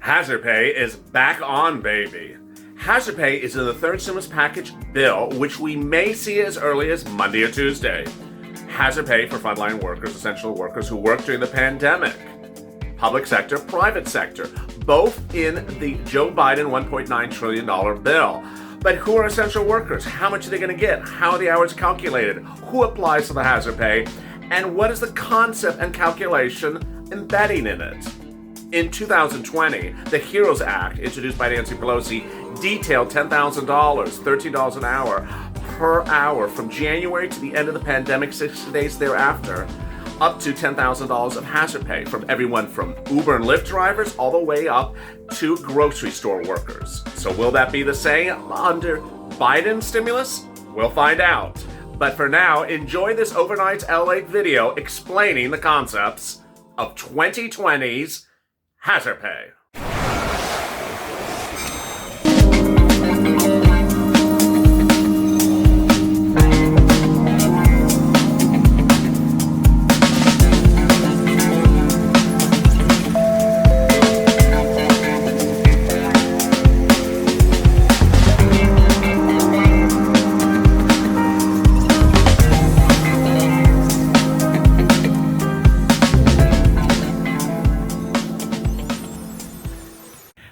Hazard pay is back on, baby. Hazard pay is in the third stimulus package bill, which we may see as early as Monday or Tuesday. Hazard pay for frontline workers, essential workers who worked during the pandemic. Public sector, private sector, both in the Joe Biden $1.9 trillion bill. But who are essential workers? How much are they going to get? How are the hours calculated? Who applies to the hazard pay? And what is the concept and calculation embedding in it? In 2020, the HEROES Act, introduced by Nancy Pelosi, detailed $10,000, $13 an hour per hour from January to the end of the pandemic, 60 days thereafter, up to $10,000 of hazard pay from everyone from Uber and Lyft drivers all the way up to grocery store workers. So will that be the same under Biden's stimulus? We'll find out. But for now, enjoy this overnight LALATE video explaining the concepts of 2020's hazard pay.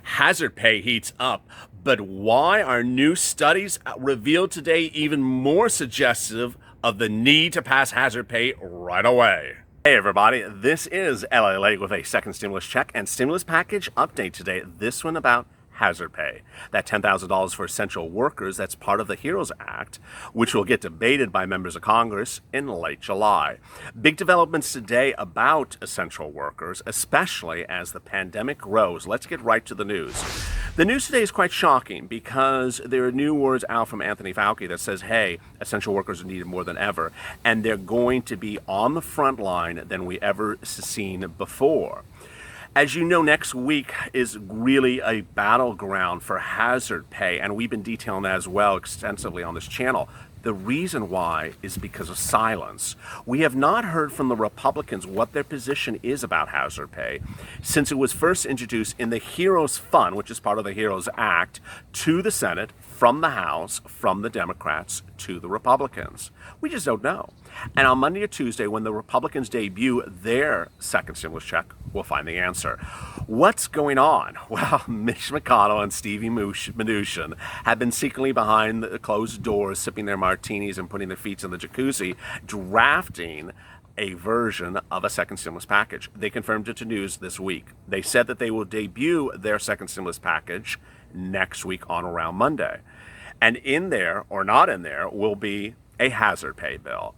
Hazard pay heats up, but why are new studies revealed today even more suggestive of the need to pass hazard pay right away? Hey everybody, this is LALATE with a second stimulus check and stimulus package update today. This one about hazard pay. That $10,000 for essential workers, that's part of the HEROES Act, which will get debated by members of Congress in late July. Big developments today about essential workers, especially as the pandemic grows. Let's get right to the news. The news today is quite shocking because there are new words out from Anthony Fauci that says, hey, essential workers are needed more than ever, and they're going to be on the front line than we ever seen before. As you know, next week is really a battleground for hazard pay, and we've been detailing that as well extensively on this channel. The reason why is because of silence. We have not heard from the Republicans what their position is about hazard pay since it was first introduced in the HEROES Fund, which is part of the HEROES Act, to the Senate, from the House, from the Democrats to the Republicans. We just don't know. And on Monday or Tuesday, when the Republicans debut their second stimulus check, we'll find the answer. What's going on? Well, Mitch McConnell and Stevie Mnuchin have been secretly behind the closed doors, sipping their martinis and putting their feet in the jacuzzi, drafting a version of a second stimulus package. They confirmed it to news this week. They said that they will debut their second stimulus package next week on around Monday. And in there, or not in there, will be a hazard pay bill.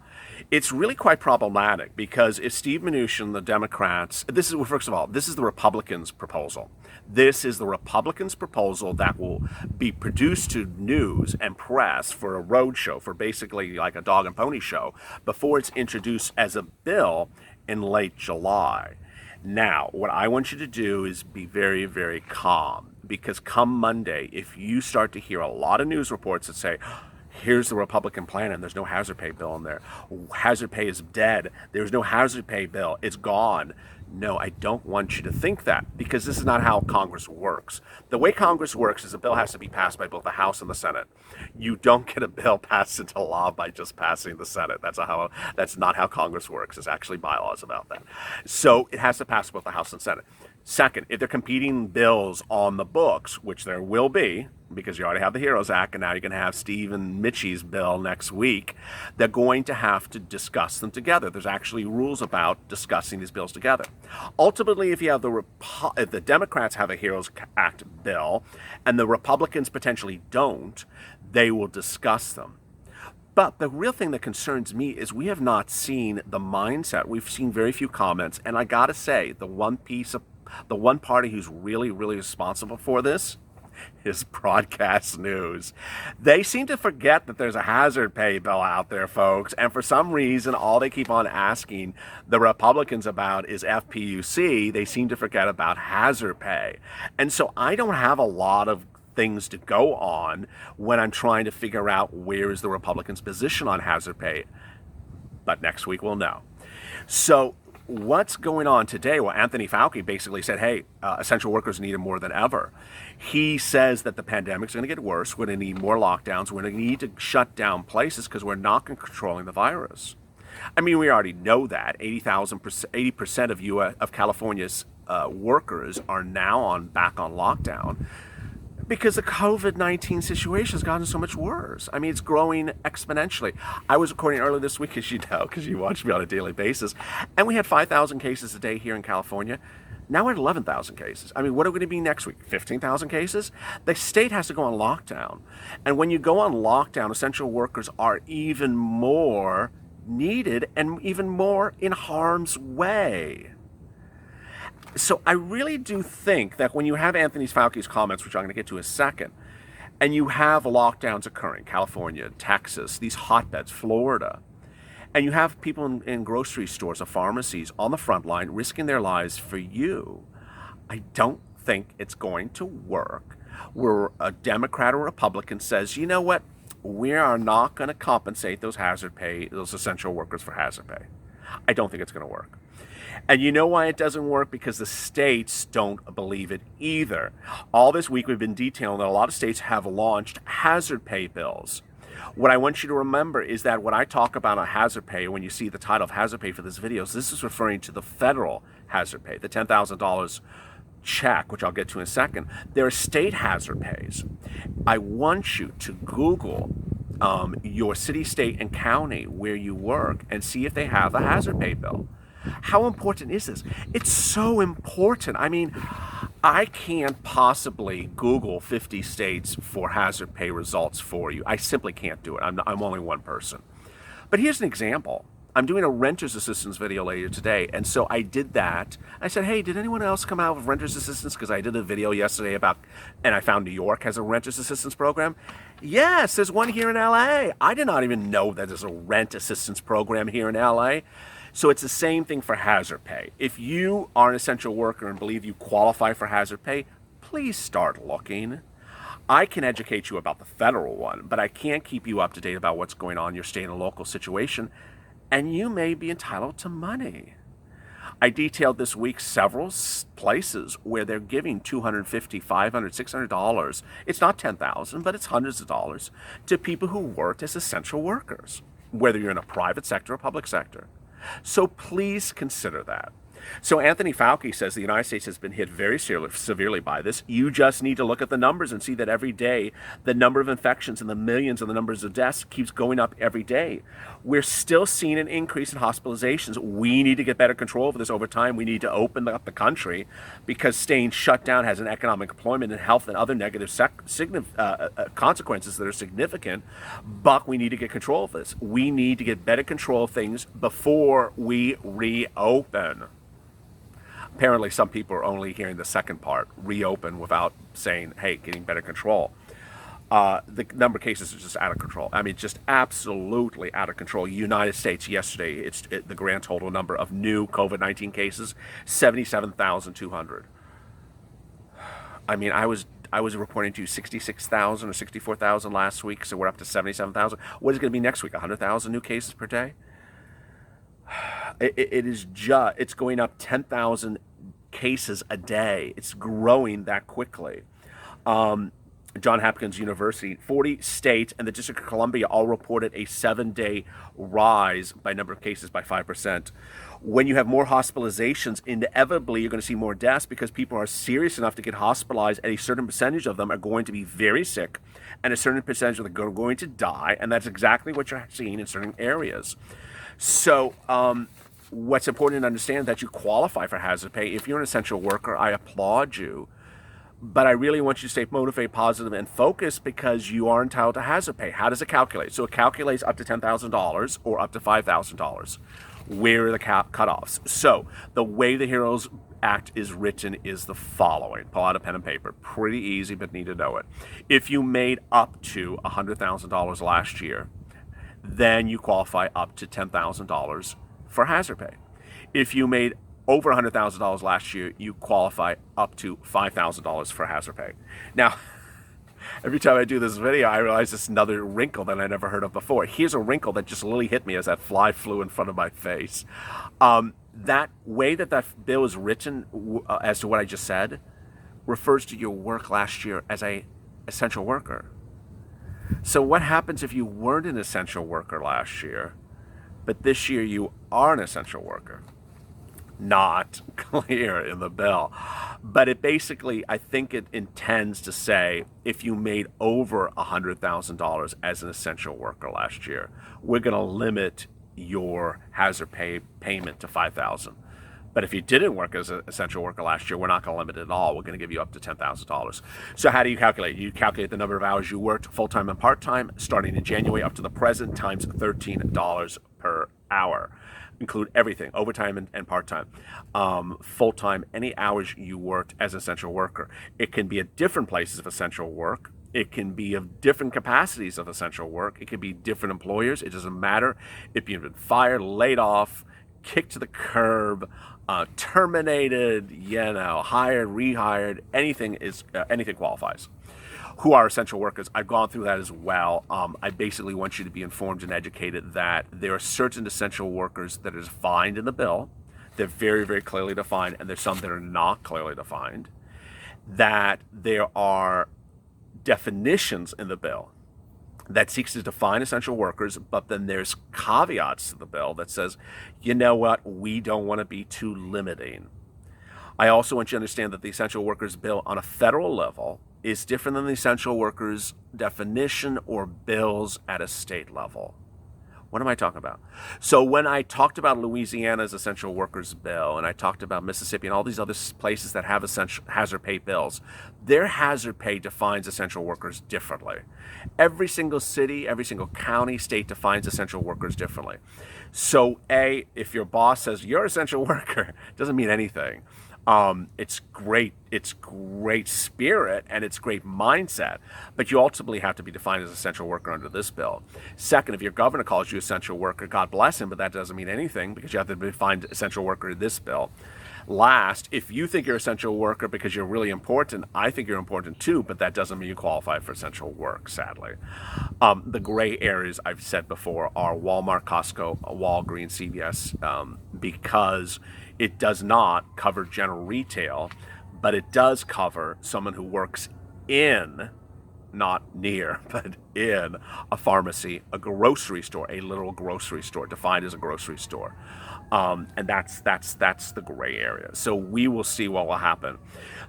It's really quite problematic because if Steve Mnuchin, the Democrats, first of all, this is the Republicans' proposal. This is the Republicans' proposal that will be produced to news and press for a road show, for basically like a dog and pony show, before it's introduced as a bill in late July. Now, what I want you to do is be very, very calm, because come Monday, if you start to hear a lot of news reports that say, here's the Republican plan and there's no hazard pay bill in there, hazard pay is dead, there's no hazard pay bill, it's gone. No, I don't want you to think that, because this is not how Congress works. The way Congress works is a bill has to be passed by both the House and the Senate. You don't get a bill passed into law by just passing the Senate. That's not how Congress works. There's actually bylaws about that. So it has to pass both the House and Senate. Second, if they're competing bills on the books, which there will be, because you already have the HEROES Act, and now you're going to have Steve and Mitchie's bill next week, they're going to have to discuss them together. There's actually rules about discussing these bills together. Ultimately, if you have if the Democrats have a HEROES Act bill, and the Republicans potentially don't, they will discuss them. But the real thing that concerns me is we have not seen the mindset. We've seen very few comments, and I gotta say, the one party who's really, really responsible for this is broadcast news. They seem to forget that there's a hazard pay bill out there, folks, and for some reason, all they keep on asking the Republicans about is FPUC. They seem to forget about hazard pay. And so I don't have a lot of things to go on when I'm trying to figure out where is the Republicans' position on hazard pay. But next week we'll know. So what's going on today? Well, Anthony Fauci basically said, hey, essential workers need it more than ever. He says that the pandemic's going to get worse. We're going to need more lockdowns. We're going to need to shut down places because we're not controlling the virus. I mean, we already know that 80% of California's workers are now back on lockdown because the COVID-19 situation has gotten so much worse. I mean, it's growing exponentially. I was recording earlier this week, as you know, because you watch me on a daily basis, and we had 5,000 cases a day here in California. Now we're at 11,000 cases. I mean, what are we going to be next week? 15,000 cases? The state has to go on lockdown. And when you go on lockdown, essential workers are even more needed and even more in harm's way. So I really do think that when you have Anthony Fauci's comments, which I'm going to get to in a second, and you have lockdowns occurring, California, Texas, these hotbeds, Florida, and you have people in grocery stores or pharmacies on the front line risking their lives for you, I don't think it's going to work where a Democrat or Republican says, you know what, we are not going to compensate those essential workers for hazard pay. I don't think it's going to work. And you know why it doesn't work? Because the states don't believe it either. All this week we've been detailing that a lot of states have launched hazard pay bills. What I want you to remember is that when I talk about a hazard pay, when you see the title of hazard pay for this video, this is referring to the federal hazard pay, the $10,000 check, which I'll get to in a second. There are state hazard pays. I want you to Google your city, state, and county where you work and see if they have a hazard pay bill. How important is this? It's so important. I mean, I can't possibly Google 50 states for hazard pay results for you. I simply can't do it. I'm only one person. But here's an example. I'm doing a renter's assistance video later today, and so I did that. I said, hey, did anyone else come out with renter's assistance? Because I did a video yesterday and I found New York has a renter's assistance program. Yes, there's one here in LA. I did not even know that there's a rent assistance program here in LA. So it's the same thing for hazard pay. If you are an essential worker and believe you qualify for hazard pay, please start looking. I can educate you about the federal one, but I can't keep you up to date about what's going on in your state and local situation, and you may be entitled to money. I detailed this week several places where they're giving $250, $500, $600. It's not $10,000, but it's hundreds of dollars to people who work as essential workers, whether you're in a private sector or public sector. So please consider that. So Anthony Fauci says the United States has been hit very severely by this. You just need to look at the numbers and see that every day the number of infections and the millions and the numbers of deaths keeps going up every day. We're still seeing an increase in hospitalizations. We need to get better control over this over time. We need to open up the country because staying shut down has an economic, employment, and health and other negative consequences that are significant. But we need to get control of this. We need to get better control of things before we reopen. Apparently, some people are only hearing the second part, reopen, without saying, hey, getting better control. The number of cases is just out of control. I mean, just absolutely out of control. United States, yesterday, the grand total number of new COVID-19 cases, 77,200. I mean, I was reporting to you 66,000 or 64,000 last week, so we're up to 77,000. What is it going to be next week, 100,000 new cases per day? It's going up 10,000 cases a day. It's growing that quickly. Johns Hopkins University, 40 states and the District of Columbia all reported a 7-day rise by number of cases by 5%. When you have more hospitalizations, inevitably you're going to see more deaths because people are serious enough to get hospitalized, and a certain percentage of them are going to be very sick, and a certain percentage of them are going to die, and that's exactly what you're seeing in certain areas. So what's important to understand is that you qualify for hazard pay. If you're an essential worker, I applaud you. But I really want you to stay motivated, positive, and focused because you are entitled to hazard pay. How does it calculate? So it calculates up to $10,000 or up to $5,000. Where are the cutoffs? So the way the HEROES Act is written is the following. Pull out a pen and paper. Pretty easy, but need to know it. If you made up to $100,000 last year, then you qualify up to $10,000 for hazard pay. If you made over $100,000 last year, you qualify up to $5,000 for hazard pay. Now, every time I do this video, I realize it's another wrinkle that I never heard of before. Here's a wrinkle that just literally hit me as that fly flew in front of my face. that way that bill is written as to what I just said refers to your work last year as a essential worker. So what happens if you weren't an essential worker last year, but this year you are an essential worker? Not clear in the bill. But it basically, I think it intends to say if you made over $100,000 as an essential worker last year, we're going to limit your hazard pay payment to $5,000. But if you didn't work as an essential worker last year, we're not going to limit it at all. We're going to give you up to $10,000. So how do you calculate? You calculate the number of hours you worked, full-time and part-time, starting in January up to the present, times $13 per hour. Include everything, overtime and part-time, full-time, any hours you worked as an essential worker. It can be at different places of essential work. It can be of different capacities of essential work. It can be different employers. It doesn't matter if you've been fired, laid off, kicked to the curb, terminated, hired, rehired, anything qualifies. Who are essential workers? I've gone through that as well. I basically want you to be informed and educated that there are certain essential workers that are defined in the bill. They're very, very clearly defined, and there's some that are not clearly defined. That there are definitions in the bill that seeks to define essential workers, but then there's caveats to the bill that says, you know what, we don't want to be too limiting. I also want you to understand that the essential workers bill on a federal level is different than the essential workers definition or bills at a state level. What am I talking about? So when I talked about Louisiana's essential workers bill, and I talked about Mississippi and all these other places that have essential hazard pay bills, their hazard pay defines essential workers differently. Every single city, every single county, state defines essential workers differently. So if your boss says you're an essential worker, it doesn't mean anything. It's great spirit and it's great mindset, but you ultimately have to be defined as an essential worker under this bill. Second, if your governor calls you essential worker, God bless him, but that doesn't mean anything because you have to be defined essential worker in this bill. Last, if you think you're an essential worker because you're really important, I think you're important too, but that doesn't mean you qualify for essential work, sadly. The gray areas I've said before are Walmart, Costco, Walgreens, CVS, because it does not cover general retail, but it does cover someone who works in, not near, but in a pharmacy, a grocery store, a literal grocery store, defined as a grocery store. And that's the gray area. So we will see what will happen.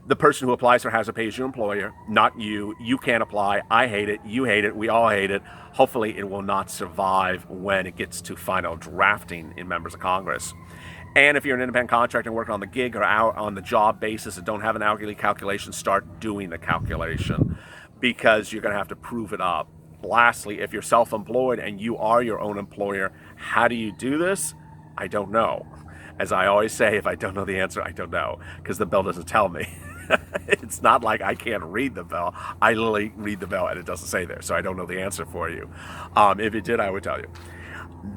The person who applies for hazard pay is your employer, not you. You can't apply. I hate it. You hate it. We all hate it. Hopefully it will not survive when it gets to final drafting in members of Congress. And if you're an independent contractor working on the gig or on the job basis and don't have an hourly calculation, start doing the calculation because you're going to have to prove it up. Lastly, if you're self-employed and you are your own employer, how do you do this? I don't know. As I always say, if I don't know the answer, I don't know, because the bill doesn't tell me. It's not like I can't read the bill. I literally read the bill and it doesn't say there, so I don't know the answer for you. If it did, I would tell you.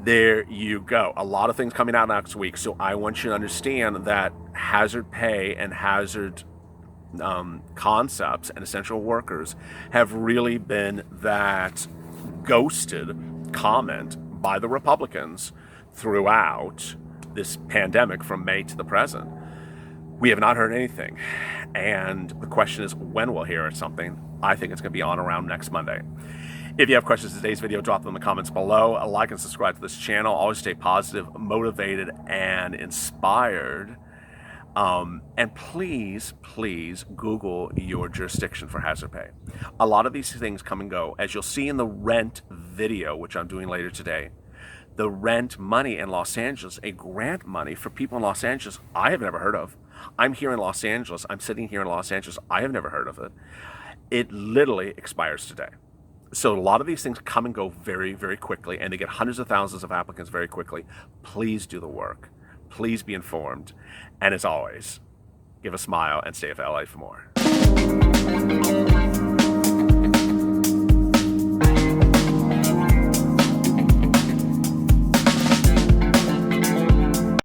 There you go. A lot of things coming out next week. So I want you to understand that hazard pay and hazard concepts and essential workers have really been that ghosted comment by the Republicans throughout this pandemic from May to the present. We have not heard anything. And the question is when we'll hear something. I think it's going to be on around next Monday. If you have questions in today's video, drop them in the comments below. Like and subscribe to this channel. Always stay positive, motivated, and inspired. And please, please Google your jurisdiction for hazard pay. A lot of these things come and go. As you'll see in the rent video, which I'm doing later today, the rent money in Los Angeles, a grant money for people in Los Angeles, I have never heard of. I'm here in Los Angeles. I'm sitting here in Los Angeles. I have never heard of it. It literally expires today. So a lot of these things come and go very, very quickly, and they get hundreds of thousands of applicants very quickly. Please do the work. Please be informed. And as always, give a smile and stay at LA for more.